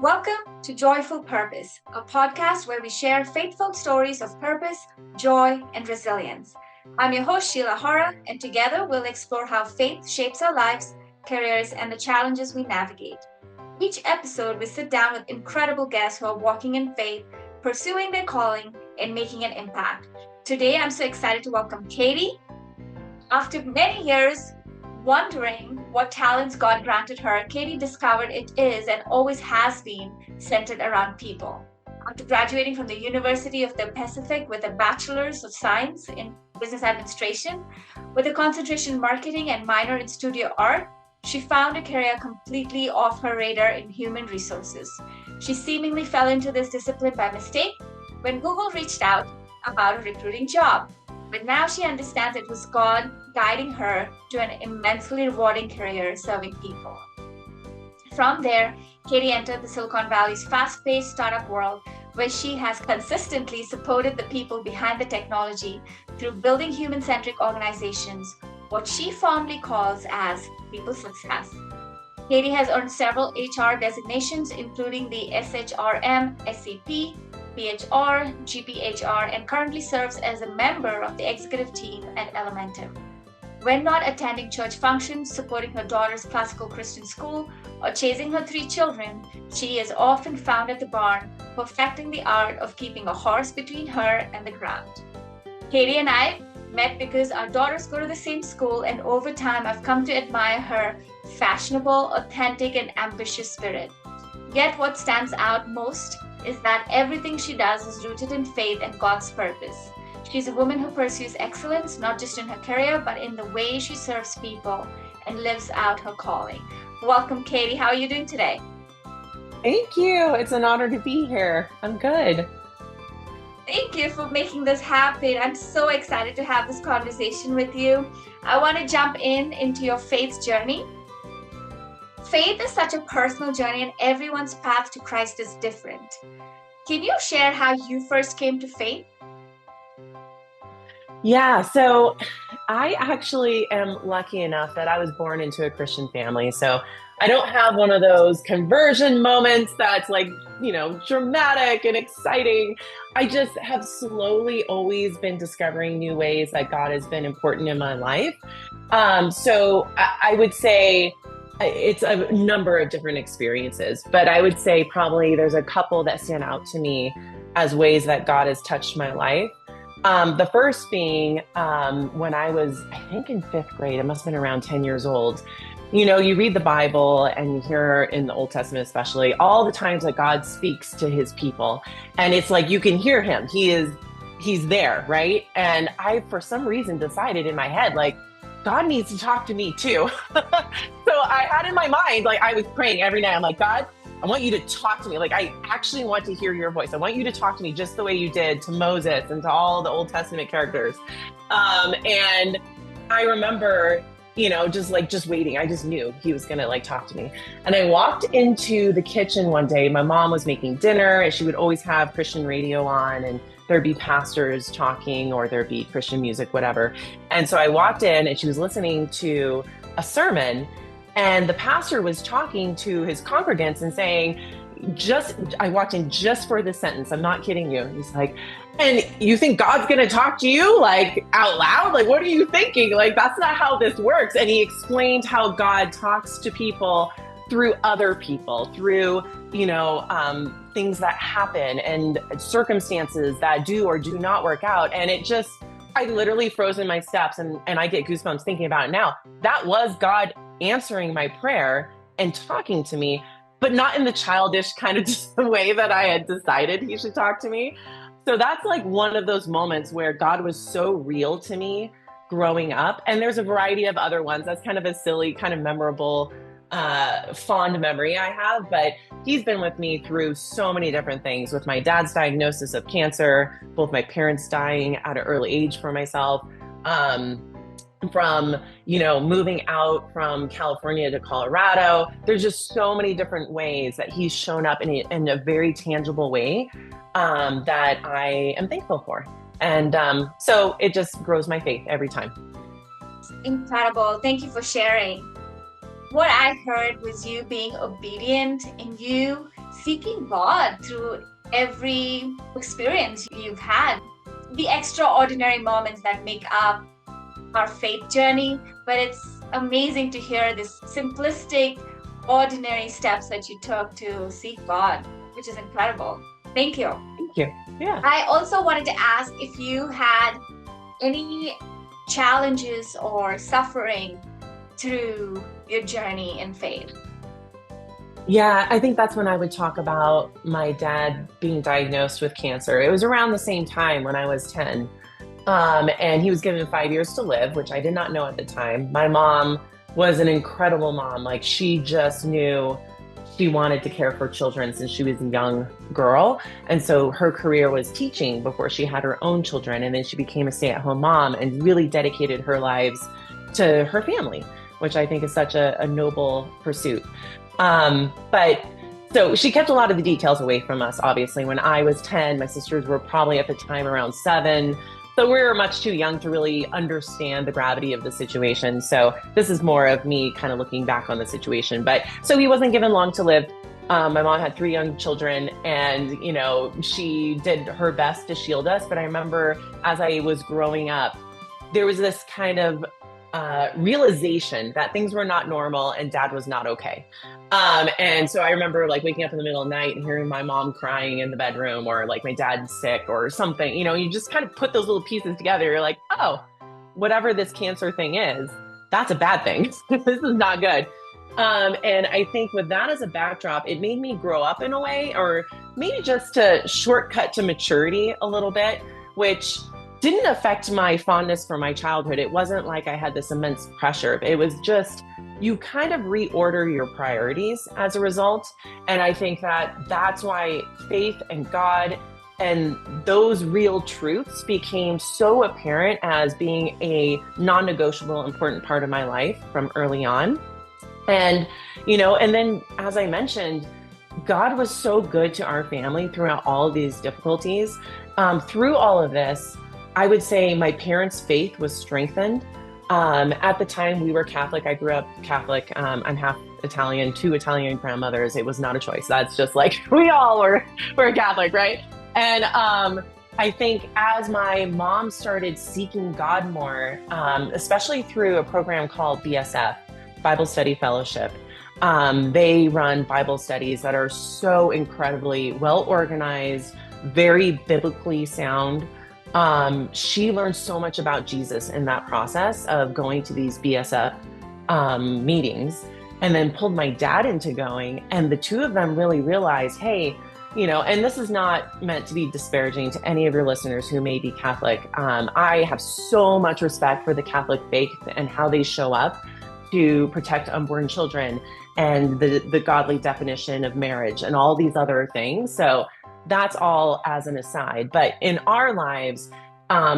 Welcome to Joyful Purpose, a podcast where we share faithful stories of purpose, joy, and resilience. I'm your host, Sheila Hora, and together we'll explore how faith shapes our lives, careers, and the challenges we navigate. Each episode, we sit down with incredible guests who are walking in faith, pursuing their calling, and making an impact. Today, I'm so excited to welcome Katie. After many years wondering what talents God granted her, Katie discovered it is and always has been centered around people. After graduating from the University of the Pacific with a Bachelor's of Science in Business Administration, with a concentration in marketing and minor in studio art, she found a career completely off her radar in human resources. She seemingly fell into this discipline by mistake when Google reached out about a recruiting job. But now she understands it was God guiding her to an immensely rewarding career serving people. From there, Katie entered the Silicon Valley's fast-paced startup world, where she has consistently supported the people behind the technology through building human-centric organizations, what she fondly calls as people success. Katie has earned several HR designations, including the SHRM, SCP, PHR, GPHR, and currently serves as a member of the executive team at Elementum. When not attending church functions, supporting her daughter's classical Christian school, or chasing her 3 children, she is often found at the barn, perfecting the art of keeping a horse between her and the ground. Katie and I met because our daughters go to the same school, and over time I've come to admire her fashionable, authentic, and ambitious spirit. Yet what stands out most is that everything she does is rooted in faith and God's purpose. She's a woman who pursues excellence, not just in her career, but in the way she serves people and lives out her calling. Welcome, Katie. How are you doing today? Thank you. It's an honor to be here. I'm good. Thank you for making this happen. I'm so excited to have this conversation with you. I want to jump into your faith journey. Faith is such a personal journey, and everyone's path to Christ is different. Can you share how you first came to faith? Yeah, so I actually am lucky enough that I was born into a Christian family. So I don't have one of those conversion moments that's like, dramatic and exciting. I just have slowly always been discovering new ways that God has been important in my life. So I would say it's a number of different experiences, but I would say probably there's a couple that stand out to me as ways that God has touched my life. The first being when I was, I think in 5th grade, I must have been around 10 years old. You read the Bible and you hear in the Old Testament, especially, all the times that God speaks to his people. And it's like, you can hear him. He's there, right? And I, for some reason, decided in my head, like, God needs to talk to me too. So I had in my mind, like, I was praying every night. I'm like, God, I want you to talk to me. Like, I actually want to hear your voice. I want you to talk to me just the way you did to Moses and to all the Old Testament characters. And I remember, just waiting. I just knew he was going to talk to me. And I walked into the kitchen one day. My mom was making dinner, and she would always have Christian radio on, and there'd be pastors talking, or there'd be Christian music, whatever. And so I walked in, and she was listening to a sermon, and the pastor was talking to his congregants and saying, I walked in just for this sentence. I'm not kidding you. He's like, and you think God's going to talk to you out loud? Like, what are you thinking? That's not how this works. And he explained how God talks to people through other people, through, things that happen and circumstances that do or do not work out. And I literally froze in my steps, and I get goosebumps thinking about it now. That was God answering my prayer and talking to me, but not in the childish kind of just way that I had decided he should talk to me. So that's one of those moments where God was so real to me growing up. And there's a variety of other ones. That's kind of a silly, kind of memorable, fond memory I have, but he's been with me through so many different things. With my dad's diagnosis of cancer, both my parents dying at an early age for myself, from, moving out from California to Colorado. There's just so many different ways that he's shown up in a very tangible way that I am thankful for. And so it just grows my faith every time. Incredible. Thank you for sharing. what I heard was you being obedient and you seeking God through every experience you've had. The extraordinary moments that make up our faith journey, but it's amazing to hear this simplistic, ordinary steps that you took to seek God, which is incredible. Thank you. Thank you. Yeah. I also wanted to ask if you had any challenges or suffering through your journey in faith. Yeah, I think that's when I would talk about my dad being diagnosed with cancer. It was around the same time when I was 10. And he was given 5 years to live, which I did not know at the time. My mom was an incredible mom. Like, she just knew she wanted to care for children since she was a young girl. And so her career was teaching before she had her own children. And then she became a stay-at-home mom and really dedicated her lives to her family, which I think is such a noble pursuit. But so she kept a lot of the details away from us, obviously. When I was 10, my sisters were probably at the time around 7. So we were much too young to really understand the gravity of the situation. So this is more of me kind of looking back on the situation. But so he wasn't given long to live. My mom had 3 young children, and, you know, she did her best to shield us. But I remember as I was growing up, there was this kind of realization that things were not normal and dad was not okay. And so I remember like waking up in the middle of the night and hearing my mom crying in the bedroom, or like my dad's sick or something. You know, you just kind of put those little pieces together. You're like, oh, whatever this cancer thing is, that's a bad thing. This is not good. And I think with that as a backdrop, it made me grow up in a way, or maybe just to shortcut to maturity a little bit, which didn't affect my fondness for my childhood. It wasn't like I had this immense pressure. It was just, you kind of reorder your priorities as a result. And I think that that's why faith and God and those real truths became so apparent as being a non-negotiable, important part of my life from early on. And, you know, and then as I mentioned, God was so good to our family throughout all of these difficulties. Through all of this, I would say my parents' faith was strengthened. At the time, we were Catholic. I grew up Catholic. I'm half Italian, 2 Italian grandmothers. It was not a choice. That's just like we all were Catholic, right? And I think as my mom started seeking God more, especially through a program called BSF, Bible Study Fellowship, they run Bible studies that are so incredibly well organized, very biblically sound. She learned so much about Jesus in that process of going to these BSF meetings, and then pulled my dad into going. And the two of them really realized, hey, you know, and this is not meant to be disparaging to any of your listeners who may be Catholic. I have so much respect for the Catholic faith and how they show up to protect unborn children and the godly definition of marriage and all these other things. So that's all as an aside. But in our lives,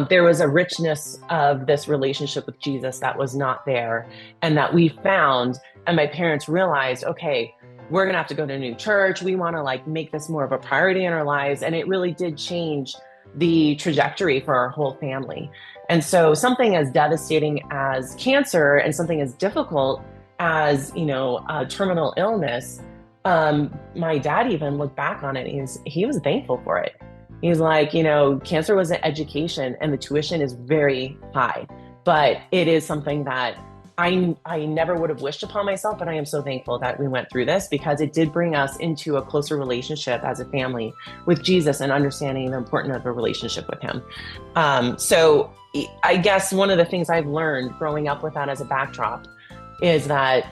there was a richness of this relationship with Jesus that was not there, and that we found. And my parents realized, okay, we're going to have to go to a new church. We want to like make this more of a priority in our lives. And it really did change the trajectory for our whole family. And so something as devastating as cancer and something as difficult as, you know, a terminal illness, my dad even looked back on it. He was thankful for it. He was like, you know, cancer was an education and the tuition is very high, but it is something that I never would have wished upon myself, but I am so thankful that we went through this, because it did bring us into a closer relationship as a family with Jesus and understanding the importance of a relationship with him. So I guess one of the things I've learned growing up with that as a backdrop is that,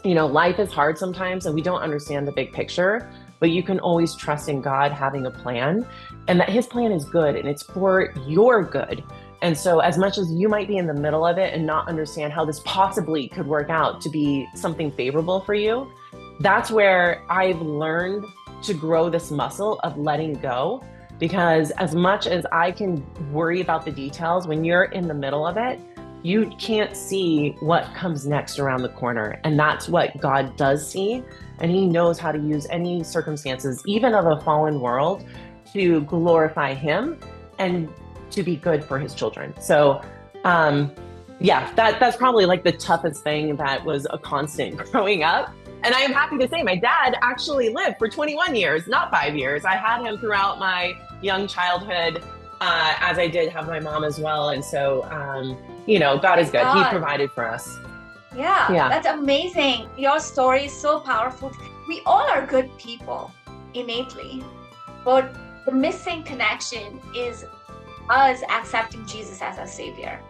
you know, life is hard sometimes and we don't understand the big picture, but you can always trust in God having a plan, and that his plan is good and it's for your good. And so as much as you might be in the middle of it and not understand how this possibly could work out to be something favorable for you, that's where I've learned to grow this muscle of letting go. Because as much as I can worry about the details, when you're in the middle of it, you can't see what comes next around the corner. And that's what God does see. And he knows how to use any circumstances, even of a fallen world, to glorify him and to be good for his children. So Yeah, that's probably like the toughest thing that was a constant growing up. And I am happy to say my dad actually lived for 21 years, not 5 years. I had him throughout my young childhood, as I did have my mom as well. And so, God is Praise good. He God. provided for us. Yeah, Yeah. that's amazing. Your story is so powerful. We all are good people innately, but the missing connection is us accepting Jesus as our Savior,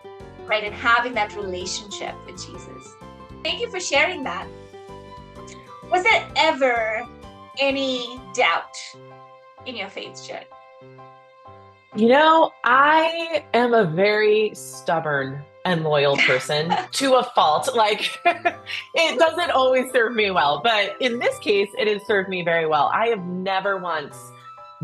right? And having that relationship with Jesus. Thank you for sharing that. Was there ever any doubt in your faith journey? I am a very stubborn and loyal person to a fault. Like, it doesn't always serve me well, but in this case, it has served me very well. I have never once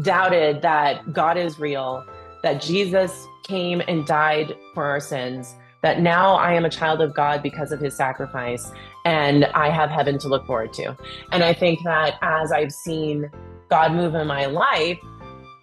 doubted that God is real, that Jesus came and died for our sins, that now I am a child of God because of his sacrifice, and I have heaven to look forward to. And I think that as I've seen God move in my life,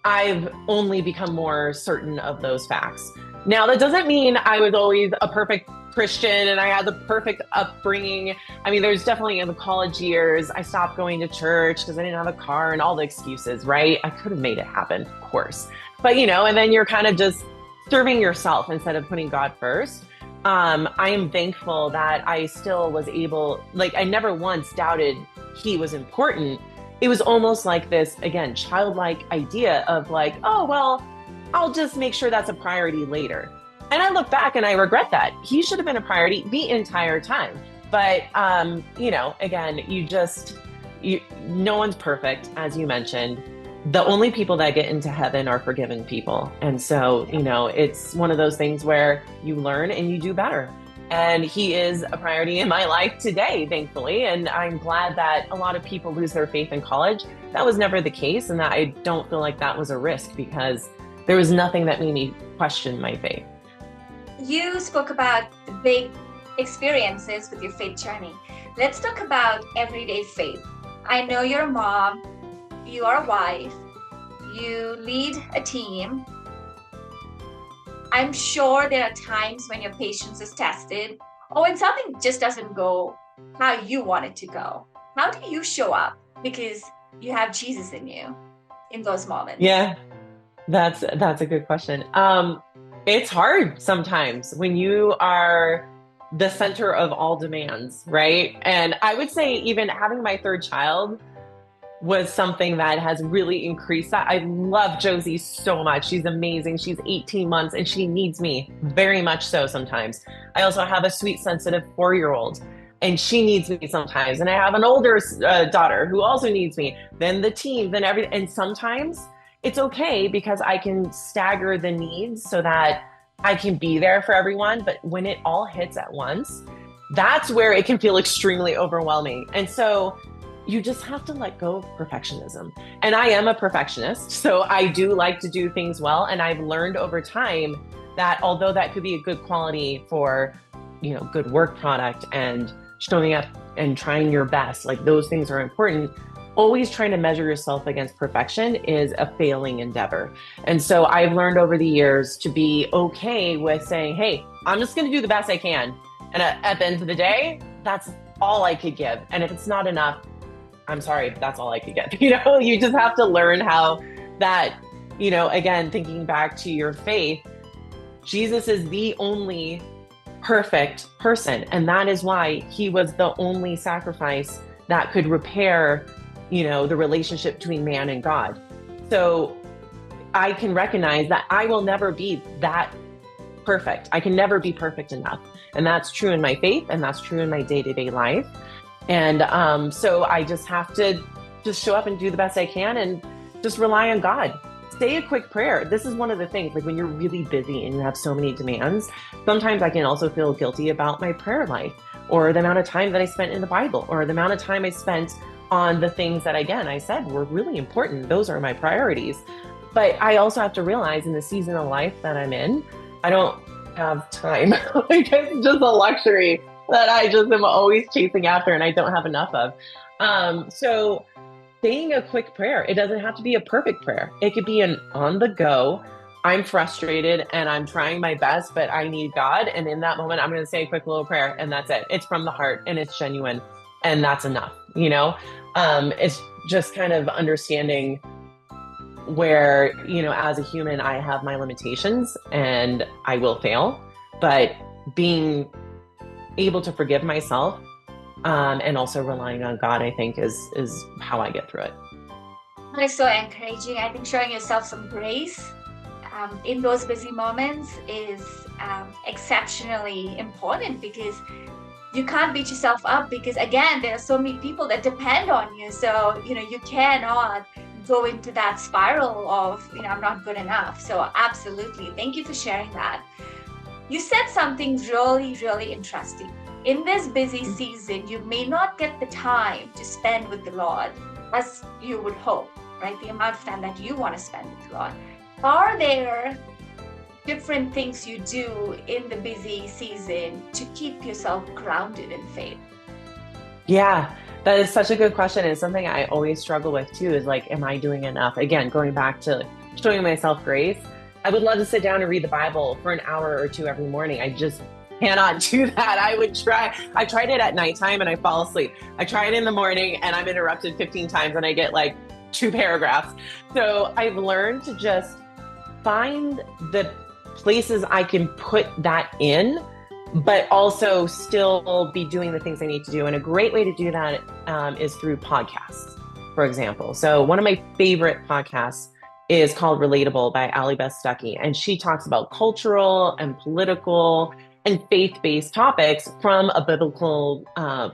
I've only become more certain of those facts. Now, that doesn't mean I was always a perfect Christian and I had the perfect upbringing. I mean, there's definitely in the college years, I stopped going to church because I didn't have a car and all the excuses, right? I could have made it happen, of course. But, and then you're kind of just serving yourself instead of putting God first. I am thankful that I still was able, like, I never once doubted he was important. It was almost like this, again, childlike idea of like, oh, well, I'll just make sure that's a priority later. And I look back and I regret that. He should have been a priority the entire time. But, again, no one's perfect, as you mentioned. The only people that get into heaven are forgiven people. And so, it's one of those things where you learn and you do better. And he is a priority in my life today, thankfully. And I'm glad that a lot of people lose their faith in college. That was never the case. And that I don't feel like that was a risk because there was nothing that made me question my faith. You spoke about the big experiences with your faith journey. Let's talk about everyday faith. I know you're a mom, you are a wife, you lead a team. I'm sure there are times when your patience is tested or when something just doesn't go how you want it to go. How do you show up? Because you have Jesus in you in those moments. Yeah, that's a good question. It's hard sometimes when you are the center of all demands, right? And I would say even having my third child was something that has really increased that. I love Josie so much. She's amazing. She's 18 months and she needs me very much so sometimes. I also have a sweet, sensitive 4-year-old and she needs me sometimes. And I have an older daughter who also needs me. Then the team, then everything. And sometimes it's okay because I can stagger the needs so that I can be there for everyone. But when it all hits at once, that's where it can feel extremely overwhelming. And so you just have to let go of perfectionism. And I am a perfectionist, so I do like to do things well. And I've learned over time that although that could be a good quality for, good work product and showing up and trying your best, like those things are important, always trying to measure yourself against perfection is a failing endeavor. And so I've learned over the years to be okay with saying, hey, I'm just going to do the best I can. And at the end of the day, that's all I could give. And if it's not enough, I'm sorry, that's all I could get. You just have to learn how that, again, thinking back to your faith, Jesus is the only perfect person. And that is why he was the only sacrifice that could repair, the relationship between man and God. So I can recognize that I will never be that perfect. I can never be perfect enough. And that's true in my faith and that's true in my day-to-day life. And so I just have to just show up and do the best I can and just rely on God. Say a quick prayer. This is one of the things, like when you're really busy and you have so many demands, sometimes I can also feel guilty about my prayer life or the amount of time that I spent in the Bible or the amount of time I spent on the things that, again, I said were really important. Those are my priorities. But I also have to realize in the season of life that I'm in, I don't have time. Like it's just a luxury that I just am always chasing after and I don't have enough of. So saying a quick prayer, it doesn't have to be a perfect prayer. It could be an on the go, I'm frustrated and I'm trying my best, but I need God. And in that moment, I'm going to say a quick little prayer and that's it. It's from the heart and it's genuine and that's enough, you know? It's just kind of understanding where, as a human, I have my limitations and I will fail, but being able to forgive myself, and also relying on God, I think is how I get through it. That is so encouraging. I think showing yourself some grace in those busy moments is exceptionally important, because you can't beat yourself up, because again, there are so many people that depend on you. So, you cannot go into that spiral of, I'm not good enough. So absolutely. Thank you for sharing that. You said something really, really interesting. In this busy season, you may not get the time to spend with the Lord as you would hope, right? The amount of time that you want to spend with the Lord. Are there different things you do in the busy season to keep yourself grounded in faith? Yeah, that is such a good question. It's something I always struggle with too, is like, am I doing enough? Again, going back to showing myself grace. I would love to sit down and read the Bible for an hour or two every morning. I just cannot do that. I tried it at nighttime and I fall asleep. I try it in the morning and I'm interrupted 15 times and I get like 2 paragraphs. So I've learned to just find the places I can put that in, but also still be doing the things I need to do. And a great way to do that is through podcasts, for example. So one of my favorite podcasts is called Relatable by Ali Beth Stuckey. And she talks about cultural and political and faith-based topics from a biblical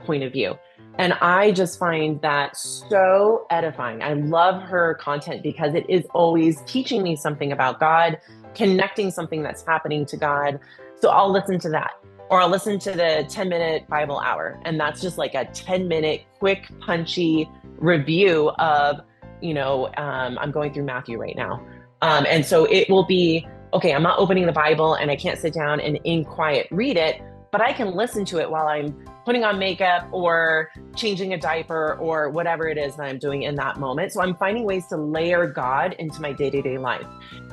point of view. And I just find that so edifying. I love her content because it is always teaching me something about God, connecting something that's happening to God. So I'll listen to that. Or I'll listen to the 10-minute Bible hour. And that's just like a 10-minute quick, punchy review of, I'm going through Matthew right now. And so it will be, okay, I'm not opening the Bible and I can't sit down and in quiet read it, but I can listen to it while I'm putting on makeup or changing a diaper or whatever it is that I'm doing in that moment. So I'm finding ways to layer God into my day-to-day life.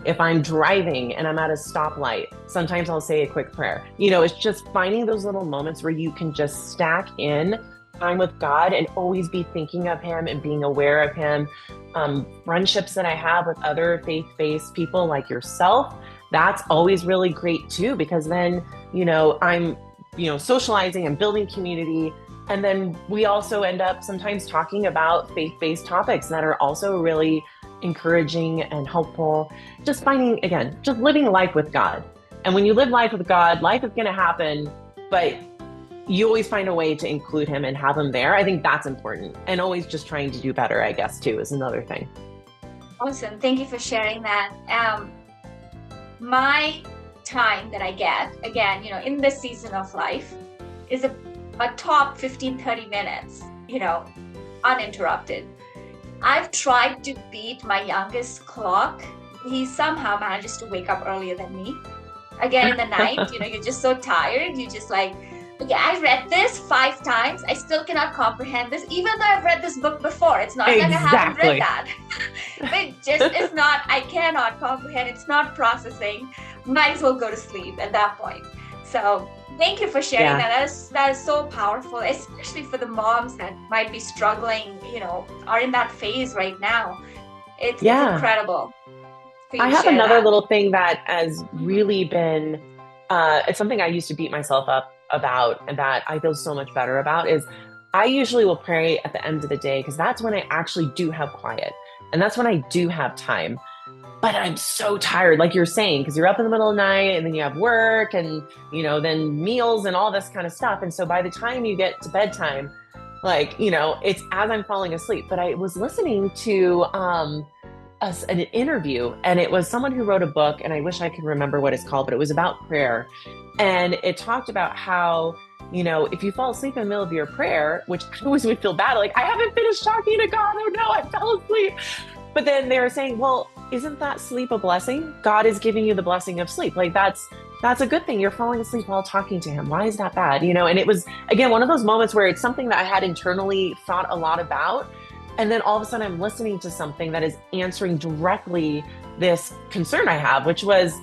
If I'm driving and I'm at a stoplight, sometimes I'll say a quick prayer. It's just finding those little moments where you can just stack in time with God and always be thinking of him and being aware of him. Friendships that I have with other faith-based people like yourself, that's always really great too, because then, I'm, socializing and building community. And then we also end up sometimes talking about faith-based topics that are also really encouraging and helpful. Just finding, again, just living life with God. And when you live life with God, life is going to happen, but you always find a way to include him and have him there. I think that's important. And always just trying to do better, I guess, too, is another thing. Awesome. Thank you for sharing that. My time that I get, again, in this season of life is a top 15, 30 minutes, uninterrupted. I've tried to beat my youngest clock. He somehow manages to wake up earlier than me. Again, in the night, you're just so tired. You just like, okay, I read this 5 times. I still cannot comprehend this, even though I've read this book before. It's not like I haven't read that. It's not, I cannot comprehend. It's not processing. Might as well go to sleep at that point. So thank you for sharing that. That is so powerful, especially for the moms that might be struggling, are in that phase right now. It's incredible. I have another little thing that has really been, it's something I used to beat myself up about and that I feel so much better about, is I usually will pray at the end of the day, because that's when I actually do have quiet. And that's when I do have time. But I'm so tired, like you're saying, because you're up in the middle of the night and then you have work and, then meals and all this kind of stuff. And so by the time you get to bedtime, it's as I'm falling asleep. But I was listening to an interview, and it was someone who wrote a book, and I wish I could remember what it's called, but it was about prayer. And it talked about how, if you fall asleep in the middle of your prayer, which I always would feel bad, like I haven't finished talking to God. Oh no, I fell asleep. But then they were saying, well, isn't that sleep a blessing? God is giving you the blessing of sleep. Like that's a good thing. You're falling asleep while talking to him. Why is that bad? And it was, again, one of those moments where it's something that I had internally thought a lot about, And then all of a sudden I'm listening to something that is answering directly this concern I have, which was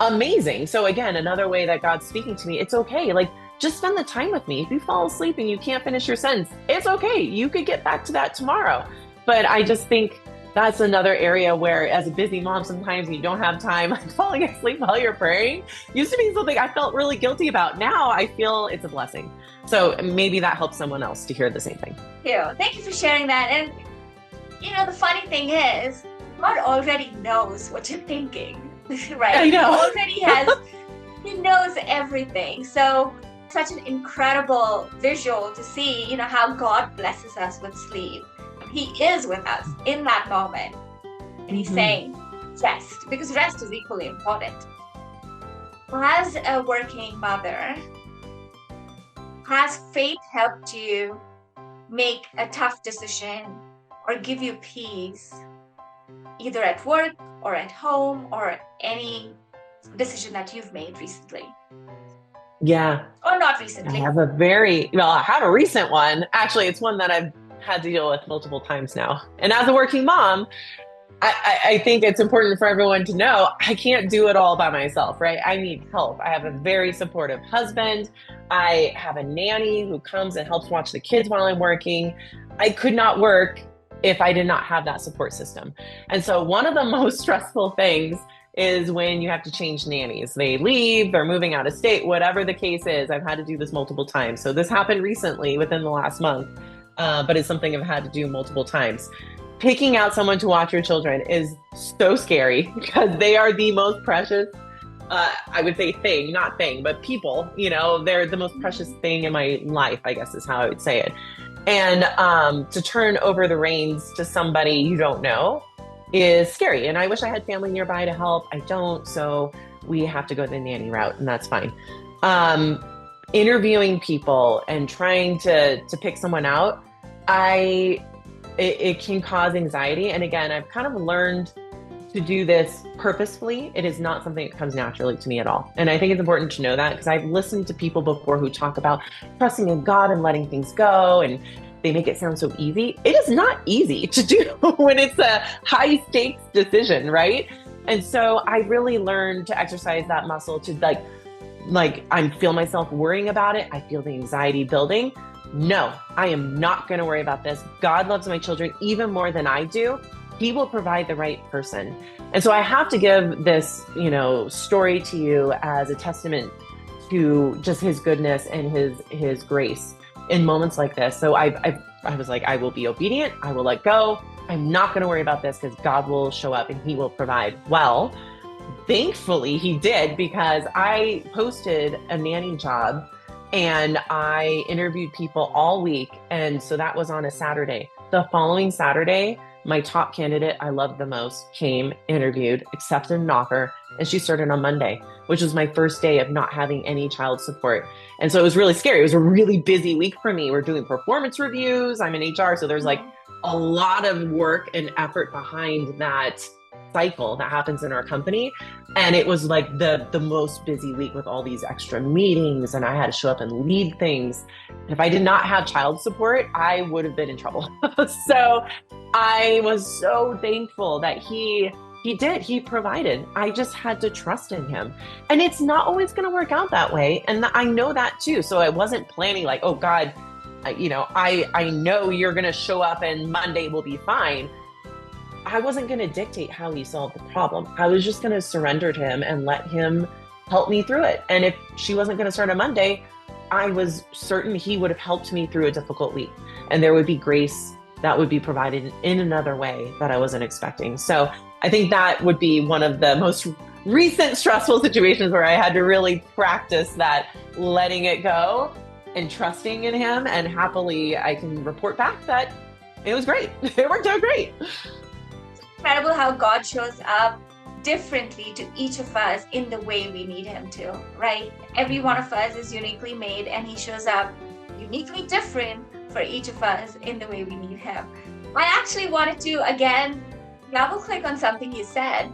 amazing. So again, another way that God's speaking to me, it's okay. Like, just spend the time with me. If you fall asleep and you can't finish your sentence, it's okay. You could get back to that tomorrow. But I just think that's another area where, as a busy mom, sometimes you don't have time. Like, falling asleep while you're praying used to be something I felt really guilty about. Now I feel it's a blessing. So maybe that helps someone else to hear the same thing. Thank you for sharing that. And the funny thing is, God already knows what you're thinking, right? I know. He knows everything. So such an incredible visual to see, how God blesses us with sleep. He is with us in that moment. And he's saying, rest, because rest is equally important. As a working mother, has faith helped you make a tough decision or give you peace, either at work or at home or any decision that you've made recently? Yeah. Or not recently? I have a recent one. Actually, it's one that I've had to deal with multiple times now. And as a working mom, I think it's important for everyone to know I can't do it all by myself, right? I need help. I have a very supportive husband. I have a nanny who comes and helps watch the kids while I'm working. I could not work if I did not have that support system. And so one of the most stressful things is when you have to change nannies. They leave, they're moving out of state, whatever the case is. I've had to do this multiple times. So this happened recently within the last month, but it's something I've had to do multiple times. Picking out someone to watch your children is so scary because they are the most precious, I would say but people, they're the most precious thing in my life, I guess is how I would say it. And to turn over the reins to somebody you don't know is scary. And I wish I had family nearby to help. I don't. So we have to go the nanny route, and that's fine. Interviewing people and trying to pick someone out, it can cause anxiety. And again, I've kind of learned to do this purposefully. It is not something that comes naturally to me at all. And I think it's important to know that because I've listened to people before who talk about trusting in God and letting things go, and they make it sound so easy. It is not easy to do when it's a high stakes decision, right? And so I really learned to exercise that muscle to like I feel myself worrying about it. I feel the anxiety building. No, I am not going to worry about this. God loves my children even more than I do. He will provide the right person. And so I have to give this, story to you as a testament to just his goodness and his grace in moments like this. So I was like, I will be obedient. I will let go. I'm not going to worry about this because God will show up and he will provide. Well, thankfully he did, because I posted a nanny job and I interviewed people all week. And so that was on a Saturday. The following Saturday, my top candidate I loved the most came, interviewed, accepted an offer, and she started on Monday, which was my first day of not having any child support. And so it was really scary. It was a really busy week for me. We're doing performance reviews. I'm in HR. So there's like a lot of work and effort behind that cycle that happens in our company. And it was like the most busy week with all these extra meetings, and I had to show up and lead things. If I did not have child support, I would have been in trouble. So I was so thankful that he provided. I just had to trust in him. And it's not always going to work out that way. And I know that too. So I wasn't planning like, oh God, I know you're going to show up and Monday will be fine. I wasn't going to dictate how he solved the problem. I was just going to surrender to him and let him help me through it. And if she wasn't going to start on Monday, I was certain he would have helped me through a difficult week. And there would be grace that would be provided in another way that I wasn't expecting. So I think that would be one of the most recent stressful situations where I had to really practice that letting it go and trusting in him. And happily, I can report back that it was great. It worked out great. Incredible how God shows up differently to each of us in the way we need him to, right? Every one of us is uniquely made, and he shows up uniquely different for each of us in the way we need him. I actually wanted to, again, double click on something you said.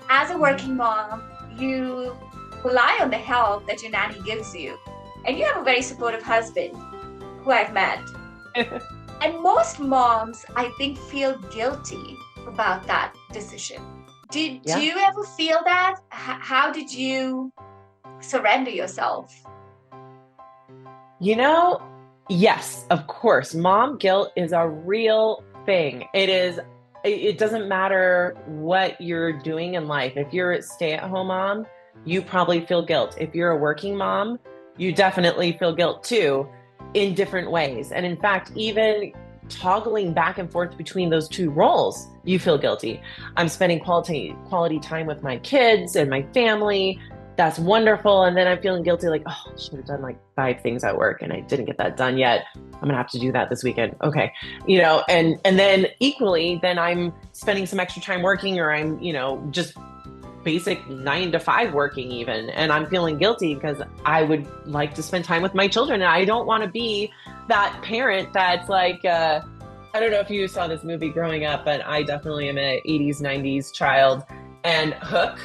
As a working mom, you rely on the help that your nanny gives you. And you have a very supportive husband who I've met. And most moms, I think, feel guilty about that decision. Did Yeah. you ever feel that? How did you surrender yourself? You know, yes, of course. Mom guilt is a real thing. It doesn't matter what you're doing in life. If you're a stay-at-home mom, you probably feel guilt. If you're a working mom, you definitely feel guilt too, in different ways. And in fact, even toggling back and forth between those two roles, you feel guilty. I'm spending quality time with my kids and my family. That's wonderful. And then I'm feeling guilty, like, oh, I should have done like 5 things at work and I didn't get that done yet. I'm gonna have to do that this weekend. Okay. And then equally, then I'm spending some extra time working, or I'm, just basic 9 to 5 working even. And I'm feeling guilty because I would like to spend time with my children. And I don't want to be that parent that's like, I don't know if you saw this movie growing up, but I definitely am an 80s, 90s child. And Hook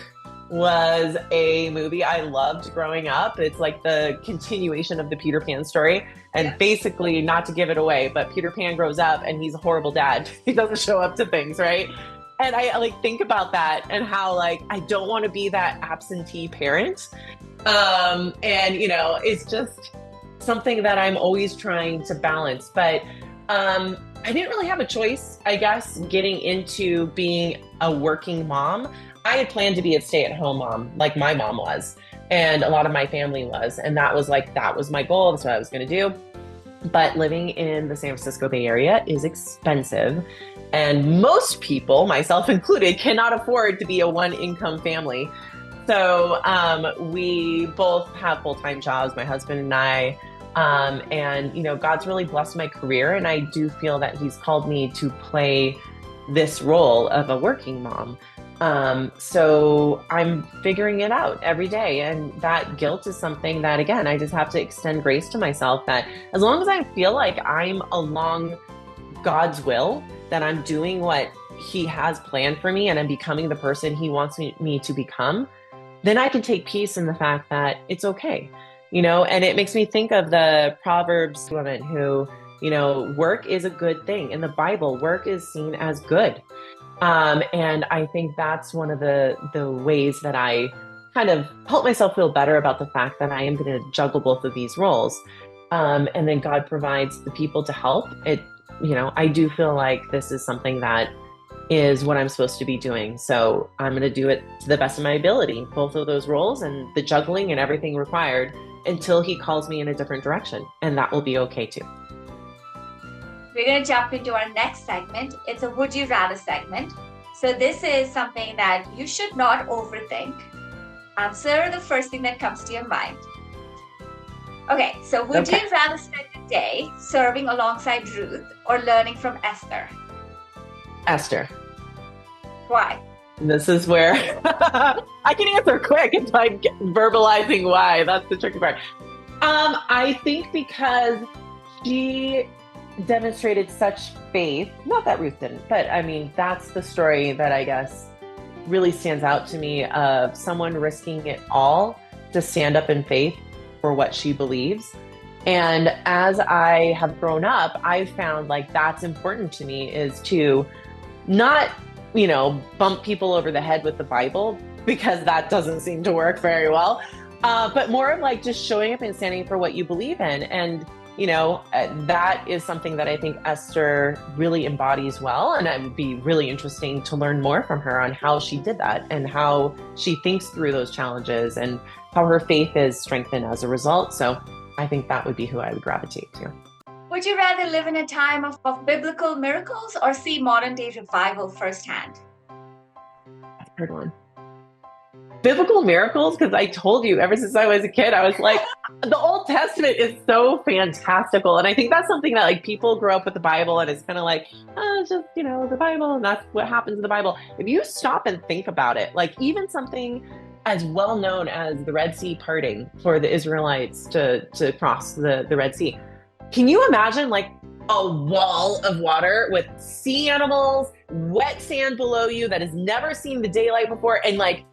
was a movie I loved growing up. It's like the continuation of the Peter Pan story. And basically, not to give it away, but Peter Pan grows up and he's a horrible dad. He doesn't show up to things, right? And I like think about that and how like I don't want to be that absentee parent. It's just something that I'm always trying to balance. But I didn't really have a choice, I guess, getting into being a working mom. I had planned to be a stay-at-home mom, like my mom was, and a lot of my family was. And that was my goal. That's what I was going to do. But living in the San Francisco Bay Area is expensive. And most people, myself included, cannot afford to be a one-income family. So we both have full-time jobs, my husband and I. God's really blessed my career. And I do feel that he's called me to play this role of a working mom. So I'm figuring it out every day. And that guilt is something that, again, I just have to extend grace to myself that as long as I feel like I'm along God's will, that I'm doing what he has planned for me and I'm becoming the person he wants me to become, then I can take peace in the fact that it's okay. And it makes me think of the Proverbs woman who, work is a good thing. In the Bible, work is seen as good. And I think that's one of the ways that I kind of help myself feel better about the fact that I am going to juggle both of these roles. And then God provides the people to help. I do feel like this is something that is what I'm supposed to be doing. So I'm going to do it to the best of my ability, both of those roles and the juggling and everything required until he calls me in a different direction. And that will be okay too. We're going to jump into our next segment. It's a Would You Rather segment. So this is something that you should not overthink. Answer the first thing that comes to your mind. Okay, so would you rather spend a day serving alongside Ruth or learning from Esther? Esther. Why? This is where I can answer quick. It's like verbalizing why. That's the tricky part. I think because she demonstrated such faith. Not that Ruth didn't, but I mean, that's the story that I guess really stands out to me of someone risking it all to stand up in faith for what she believes. And as I have grown up, I've found like that's important to me is to not, bump people over the head with the Bible, because that doesn't seem to work very well. But more of like just showing up and standing for what you believe in. And that is something that I think Esther really embodies well. And it would be really interesting to learn more from her on how she did that and how she thinks through those challenges and how her faith is strengthened as a result. So I think that would be who I would gravitate to. Would you rather live in a time of biblical miracles or see modern day revival firsthand? That's a good one. Biblical miracles, because I told you ever since I was a kid, I was like, the Old Testament is so fantastical. And I think that's something that like people grow up with the Bible and it's kind of like, it's just, the Bible, and that's what happens in the Bible. If you stop and think about it, like even something as well known as the Red Sea parting for the Israelites to cross the Red Sea. Can you imagine like a wall of water with sea animals, wet sand below you that has never seen the daylight before, and like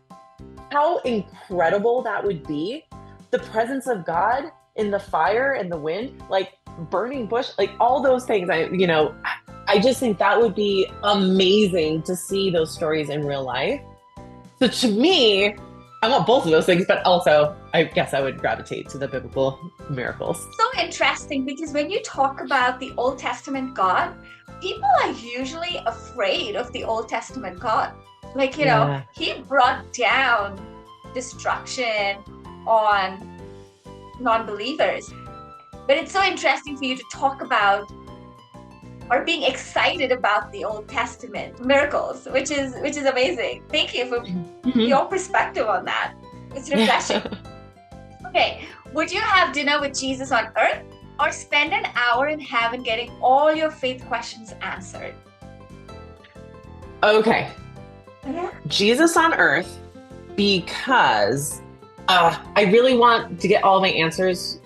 how incredible that would be? The presence of God in the fire and the wind, like burning bush, like all those things. I just think that would be amazing to see those stories in real life. So to me, I want both of those things, but also I guess I would gravitate to the biblical miracles. So interesting, because when you talk about the Old Testament God, people are usually afraid of the Old Testament God. Like, he brought down destruction on non-believers. But it's so interesting for you to talk about or being excited about the Old Testament miracles, which is amazing. Thank you for your perspective on that. It's refreshing. Okay, would you have dinner with Jesus on earth or spend an hour in heaven getting all your faith questions answered? Okay. Jesus on earth, because I really want to get all my answers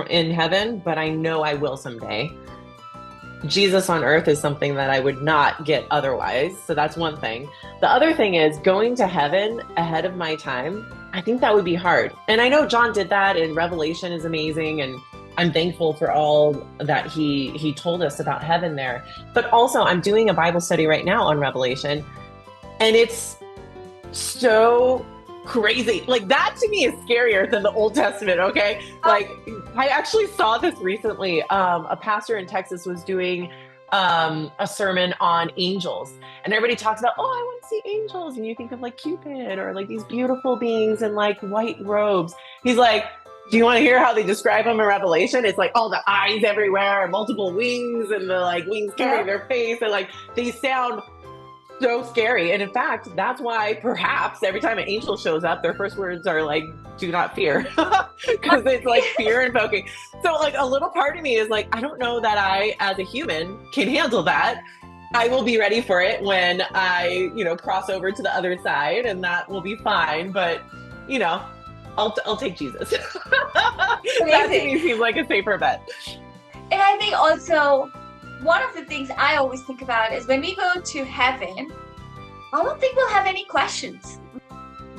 in heaven, but I know I will someday. Jesus on earth is something that I would not get otherwise. So that's one thing. The other thing is going to heaven ahead of my time. I think that would be hard. And I know John did that, and Revelation is amazing. And I'm thankful for all that he told us about heaven there. But also I'm doing a Bible study right now on Revelation, and it's so crazy. Like, that to me is scarier than the Old Testament. Okay. Like, I actually saw this recently. A pastor in Texas was doing a sermon on angels, and everybody talks about, oh, I want to see angels. And you think of like Cupid or like these beautiful beings in like white robes. He's like, do you want to hear how they describe them in Revelation? It's like all the eyes everywhere, multiple wings, and the like wings covering their face. And like, they sound so scary. And in fact, that's why perhaps every time an angel shows up, their first words are like, do not fear, because it's like fear invoking. So like a little part of me is like, I don't know that I, as a human, can handle that. I will be ready for it when I, cross over to the other side, and that will be fine. But, I'll take Jesus. That to me seems like a safer bet. And I think also, one of the things I always think about is when we go to heaven, I don't think we'll have any questions.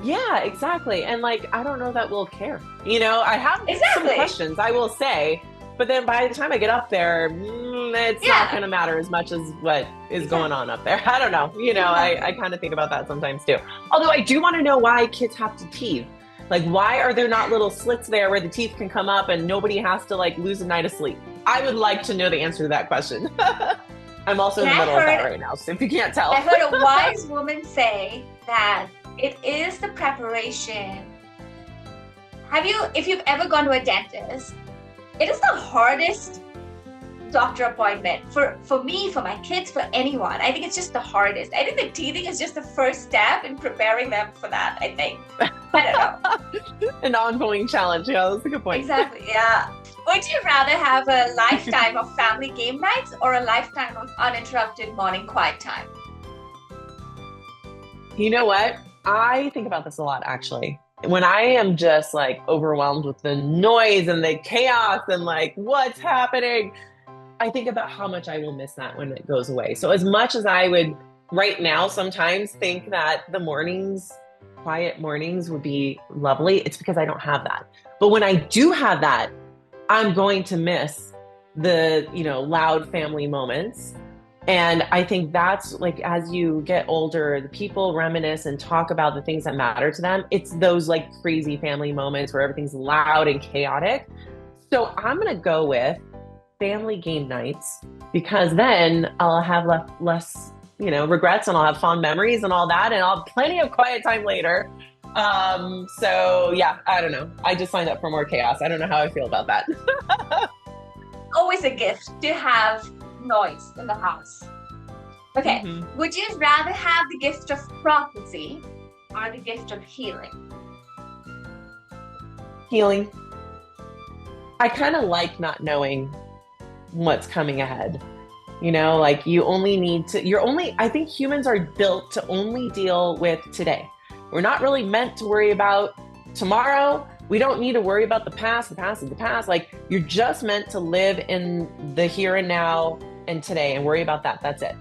Yeah, exactly. And like, I don't know that we'll care. I have some questions, I will say, but then by the time I get up there, it's not going to matter as much as what is going on up there. I don't know. I kind of think about that sometimes too. Although I do want to know why kids have to teeth. Like, why are there not little slits there where the teeth can come up and nobody has to like lose a night of sleep? I would like to know the answer to that question. I'm also in the middle of that right now, so if you can't tell. I heard a wise woman say that it is the preparation. If you've ever gone to a dentist, it is the hardest doctor appointment for me, for my kids, for anyone. I think it's just the hardest. I think the teething is just the first step in preparing them for that, I think. I don't know. An ongoing challenge. Yeah, that's a good point. Exactly, yeah. Would you rather have a lifetime of family game nights or a lifetime of uninterrupted morning quiet time? You know what? I think about this a lot, actually. When I am just like overwhelmed with the noise and the chaos and like what's happening, I think about how much I will miss that when it goes away. So as much as I would right now sometimes think that the mornings, quiet mornings would be lovely, it's because I don't have that. But when I do have that, I'm going to miss the, loud family moments. And I think that's like, as you get older, the people reminisce and talk about the things that matter to them. It's those like crazy family moments where everything's loud and chaotic. So I'm going to go with family game nights, because then I'll have less, regrets, and I'll have fond memories and all that. And I'll have plenty of quiet time later. So yeah, I don't know. I just signed up for more chaos. I don't know how I feel about that. Always a gift to have noise in the house. Okay. Mm-hmm. Would you rather have the gift of prophecy or the gift of healing? Healing. I kind of like not knowing what's coming ahead. Like I think humans are built to only deal with today. We're not really meant to worry about tomorrow. We don't need to worry about the past. The past is the past. Like, you're just meant to live in the here and now and today and worry about that. That's it.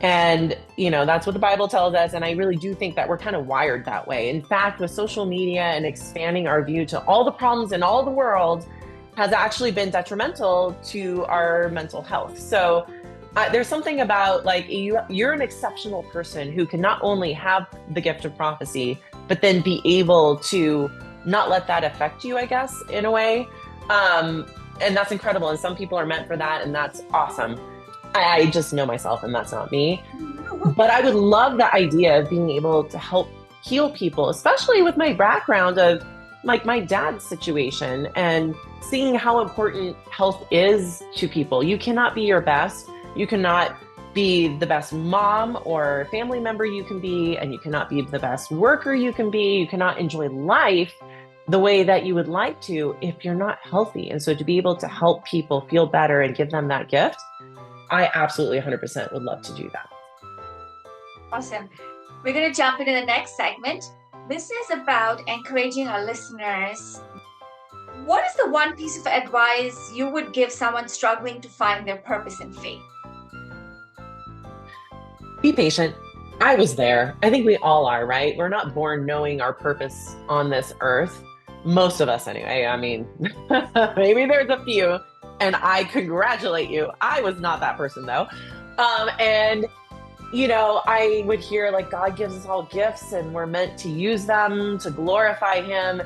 And, that's what the Bible tells us. And I really do think that we're kind of wired that way. In fact, with social media and expanding our view to all the problems in all the world has actually been detrimental to our mental health. So there's something about like you're an exceptional person who can not only have the gift of prophecy, but then be able to not let that affect you, I guess, in a way. And that's incredible. And some people are meant for that. And that's awesome. I just know myself and that's not me. But I would love the idea of being able to help heal people, especially with my background of like my dad's situation and seeing how important health is to people. You cannot be your best. You cannot be the best mom or family member you can be, and you cannot be the best worker you can be. You cannot enjoy life the way that you would like to if you're not healthy. And so to be able to help people feel better and give them that gift, I absolutely 100% would love to do that. Awesome. We're going to jump into the next segment. This is about encouraging our listeners. What is the one piece of advice you would give someone struggling to find their purpose in faith? Be patient. I was there. I think we all are, right? We're not born knowing our purpose on this earth. Most of us anyway. I mean, maybe there's a few, and I congratulate you. I was not that person though. And I would hear like God gives us all gifts and we're meant to use them to glorify him.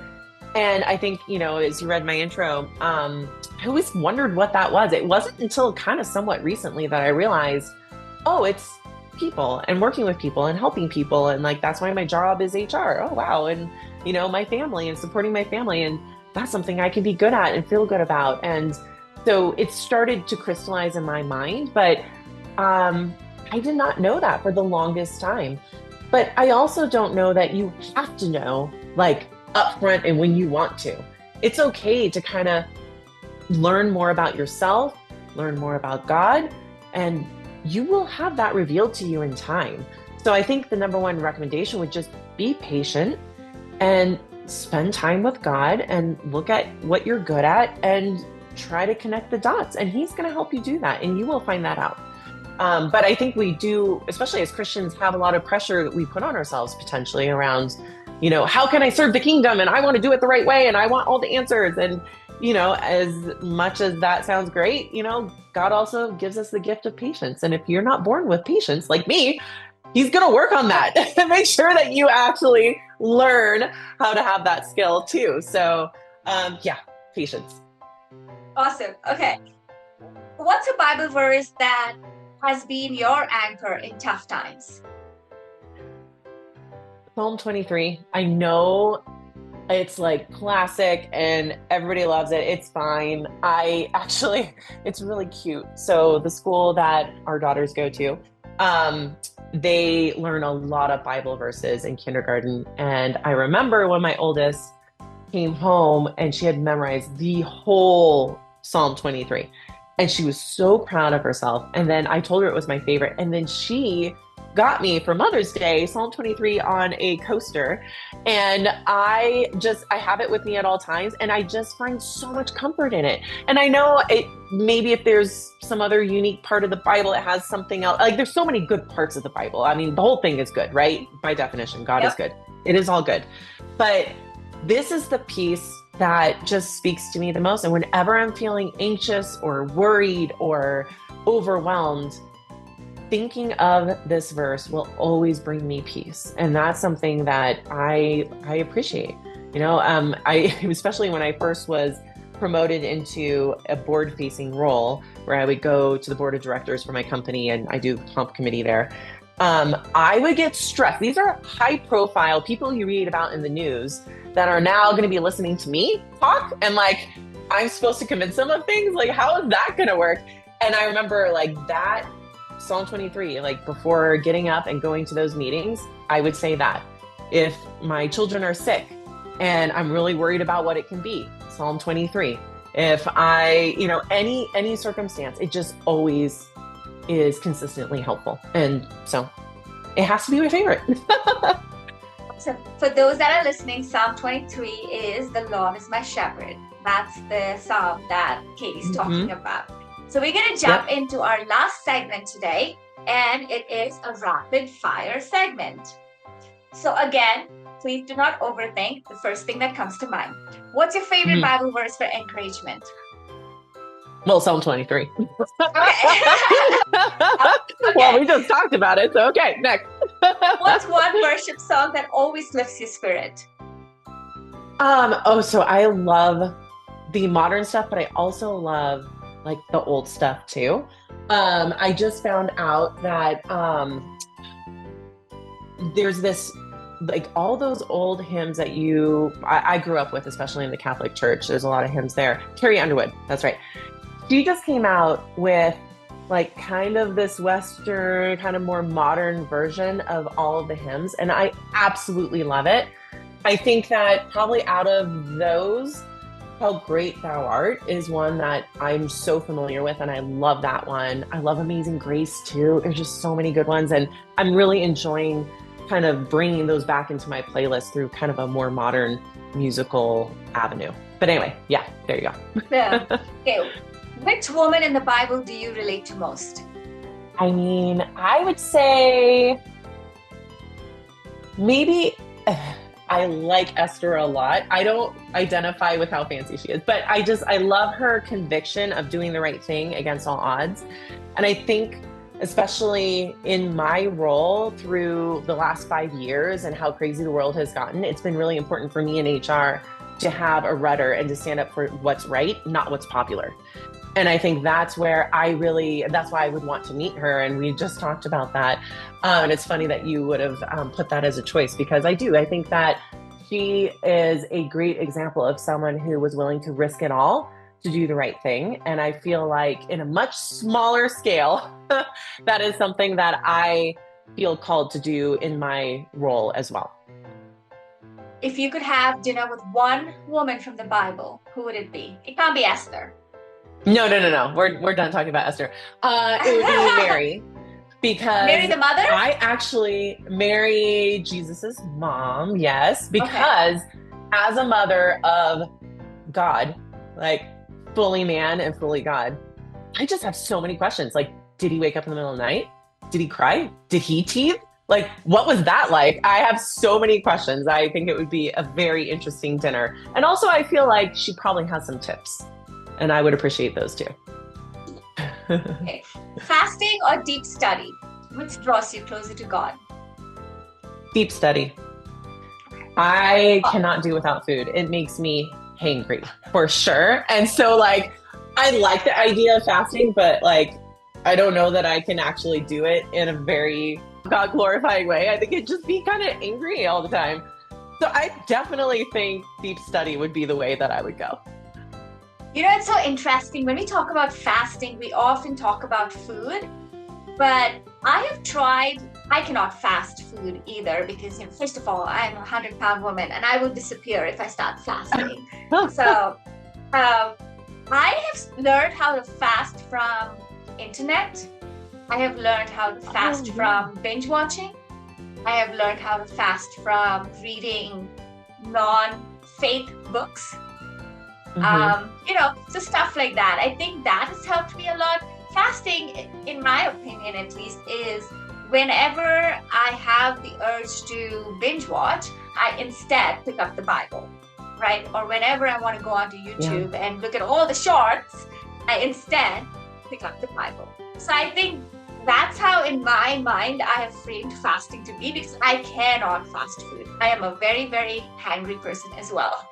And I think, as you read my intro, I always wondered what that was. It wasn't until kind of somewhat recently that I realized, oh, it's people and working with people and helping people. And like, that's why my job is HR. Oh, wow. And, my family and supporting my family. And that's something I can be good at and feel good about. And so it started to crystallize in my mind, but I did not know that for the longest time. But I also don't know that you have to know like upfront and when you want to. It's okay to kind of learn more about yourself, learn more about God, and you will have that revealed to you in time. So I think the number one recommendation would just be patient and spend time with God and look at what you're good at and try to connect the dots. And he's going to help you do that. And you will find that out. But I think we do, especially as Christians, have a lot of pressure that we put on ourselves potentially around, how can I serve the kingdom? And I want to do it the right way. And I want all the answers. And, as much as that sounds great, God also gives us the gift of patience. And if you're not born with patience like me, he's going to work on that and make sure that you actually learn how to have that skill too. So patience. Awesome. Okay. What's a Bible verse that has been your anchor in tough times? Psalm 23. I know it's like classic and everybody loves it. It's fine. It's really cute. So the school that our daughters go to, they learn a lot of Bible verses in kindergarten. And I remember when my oldest came home and she had memorized the whole Psalm 23. And she was so proud of herself. And then I told her it was my favorite. And then she got me for Mother's Day, Psalm 23 on a coaster. And I have it with me at all times. And I just find so much comfort in it. And I know maybe if there's some other unique part of the Bible, it has something else. Like there's so many good parts of the Bible. I mean, the whole thing is good, right? By definition, God is good. It is all good. But this is the piece that just speaks to me the most. And whenever I'm feeling anxious or worried or overwhelmed, thinking of this verse will always bring me peace. And that's something that I appreciate. Especially when I first was promoted into a board-facing role where I would go to the board of directors for my company and I do comp committee there. I would get stressed. These are high-profile people you read about in the news that are now going to be listening to me talk. And like, I'm supposed to convince them of things. Like, how is that going to work? And I remember like that Psalm 23, like before getting up and going to those meetings, I would say that if my children are sick and I'm really worried about what it can be, Psalm 23. If any circumstance, it just always is consistently helpful. And so it has to be my favorite. So for those that are listening, Psalm 23 is "The Lord is my shepherd." That's the psalm that Katie's talking about. So we're going to jump into our last segment today, and it is a rapid fire segment. So again, please do not overthink the first thing that comes to mind. What's your favorite Bible verse for encouragement? Well, Psalm 23. Okay. Well, we just talked about it, so okay, next. What's one worship song that always lifts your spirit? So I love the modern stuff, but I also love like the old stuff too. I just found out that there's this, like all those old hymns that I grew up with, especially in the Catholic Church. There's a lot of hymns there. Carrie Underwood, that's right. She just came out with like kind of this Western, kind of more modern version of all of the hymns, and I absolutely love it. I think that probably out of those, How Great Thou Art is one that I'm so familiar with, and I love that one. I love Amazing Grace too. There's just so many good ones, and I'm really enjoying kind of bringing those back into my playlist through kind of a more modern musical avenue. But anyway, yeah, there you go. Yeah. Okay. Which woman in the Bible do you relate to most? I mean, I would say maybe I like Esther a lot. I don't identify with how fancy she is, but I love her conviction of doing the right thing against all odds. And I think, especially in my role through the last 5 years and how crazy the world has gotten, it's been really important for me in HR to have a rudder and to stand up for what's right, not what's popular. And I think that's why I would want to meet her. And we just talked about that. And it's funny that you would have put that as a choice, because I think that she is a great example of someone who was willing to risk it all to do the right thing. And I feel like in a much smaller scale, that is something that I feel called to do in my role as well. If you could have dinner with one woman from the Bible, who would it be? It can't be Esther. No. We're done talking about Esther. It would be Mary, because Mary the mother? I actually marry Jesus's mom. Yes, because as a mother of God, like fully man and fully God, I just have so many questions. Like, did he wake up in the middle of the night? Did he cry? Did he teeth? Like, what was that like? I have so many questions. I think it would be a very interesting dinner. And also I feel like she probably has some tips, and I would appreciate those too. Okay. Fasting or deep study? Which draws you closer to God? Deep study. I cannot do without food. It makes me hangry for sure. And so like, I like the idea of fasting, but like, I don't know that I can actually do it in a very God glorifying way. I think it'd just be kind of angry all the time. So I definitely think deep study would be the way that I would go. You know, it's so interesting. When we talk about fasting, we often talk about food, but I cannot fast food either, because, you know, first of all, I'm a 100-pound woman and I will disappear if I start fasting. So I have learned how to fast from internet. I have learned how to fast from binge watching. I have learned how to fast from reading non-faith books. You know, so stuff like that. I think that has helped me a lot. Fasting, in my opinion at least, is whenever I have the urge to binge watch, I instead pick up the Bible, right? Or whenever I want to go onto YouTube and look at all the shorts, I instead pick up the Bible. So I think that's how, in my mind, I have framed fasting to be, because I cannot fast food. I am a very, very hangry person as well.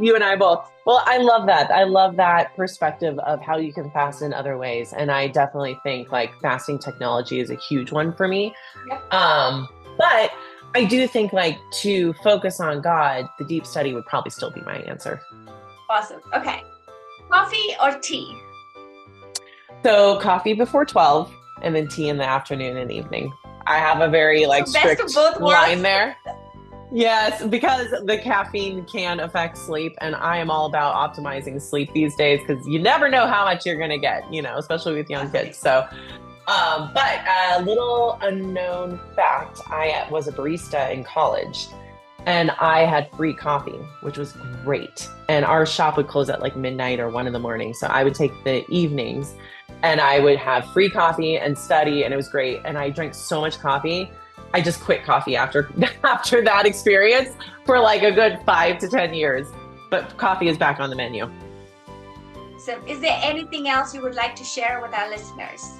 You and I both. Well, I love that. I love that perspective of how you can fast in other ways. And I definitely think like fasting technology is a huge one for me. Yep. But I do think like to focus on God, the deep study would probably still be my answer. Awesome. Okay. Coffee or tea? So coffee before 12 and then tea in the afternoon and evening. I have a very like strict line there. Yes, because the caffeine can affect sleep, and I am all about optimizing sleep these days, because you never know how much you're going to get, you know, especially with young kids. So, but a little unknown fact, I was a barista in college, and I had free coffee, which was great. And our shop would close at like midnight or 1 a.m. So I would take the evenings and I would have free coffee and study, and it was great. And I drank so much coffee. I just quit coffee after after that experience for like a good 5 to 10 years. But coffee is back on the menu. So, is there anything else you would like to share with our listeners?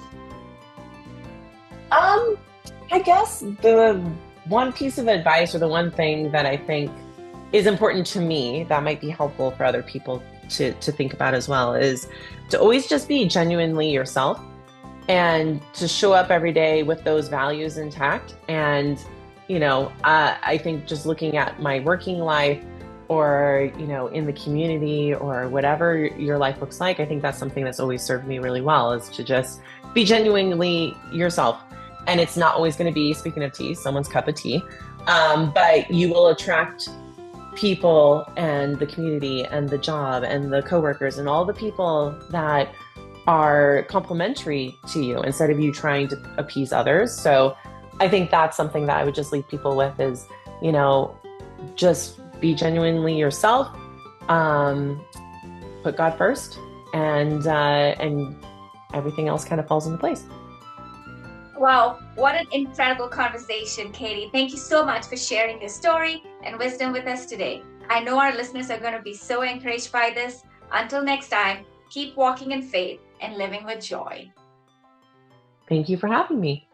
I guess the one piece of advice or the one thing that I think is important to me that might be helpful for other people to think about as well is to always just be genuinely yourself and to show up every day with those values intact. And, I think just looking at my working life or, in the community or whatever your life looks like, I think that's something that's always served me really well is to just be genuinely yourself. And it's not always going to be, speaking of tea, someone's cup of tea, but you will attract people and the community and the job and the coworkers and all the people that are complementary to you instead of you trying to appease others. So I think that's something that I would just leave people with is, just be genuinely yourself, put God first, and everything else kind of falls into place. Wow, what an incredible conversation, Katie. Thank you so much for sharing your story and wisdom with us today. I know our listeners are going to be so encouraged by this. Until next time, keep walking in faith and living with joy. Thank you for having me.